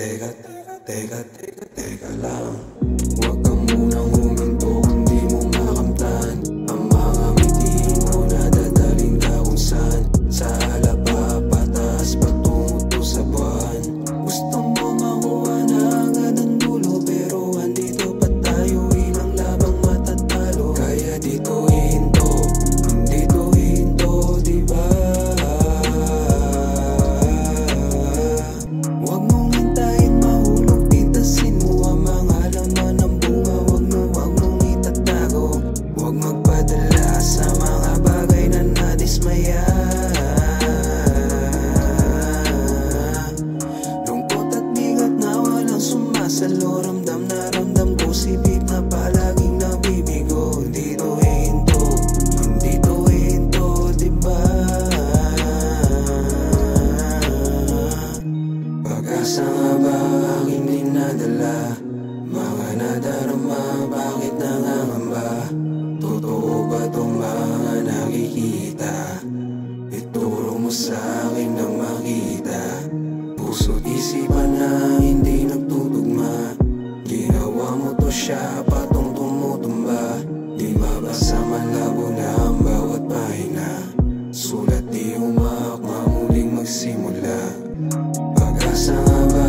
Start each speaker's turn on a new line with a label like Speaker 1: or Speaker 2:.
Speaker 1: teka lang. Huwag kang munang huminto kung di mo makamtan. Ang mga ngiti mo nadadaling ka kung saan. Sa alaba, patas, patungo to sa buwan. Gusto mo makuha na agad ang dulo, pero andito pa tayo, ilang labang matatalo. Kaya dito hinto, hindi to hinto, diba? Huwag mong hintayin mahulog, pitasin mo ang mga laman ng bunga. Huwag mong itatago, huwag magpadala sa mga bagay na nadismaya. Lungkot at bigat na walang sumasalo, ramdam na ramdam ko sibig na palaging nabibigo. Hindi to hinto, hindi to hinto, diba? Pag-asa nga ba aking dinadala? Mga nadarama, bakit nangangamba? Totoo ba itong mga nakikita? Ituro mo sa akin na makita. Puso't isipan na hindi nagtutugma. Ginawa mo to siya, patong tumutumba. Di mabasa, malabo na ang bawat pahina. Sulat di umaakma, muling magsimula. Pag-asa nga ba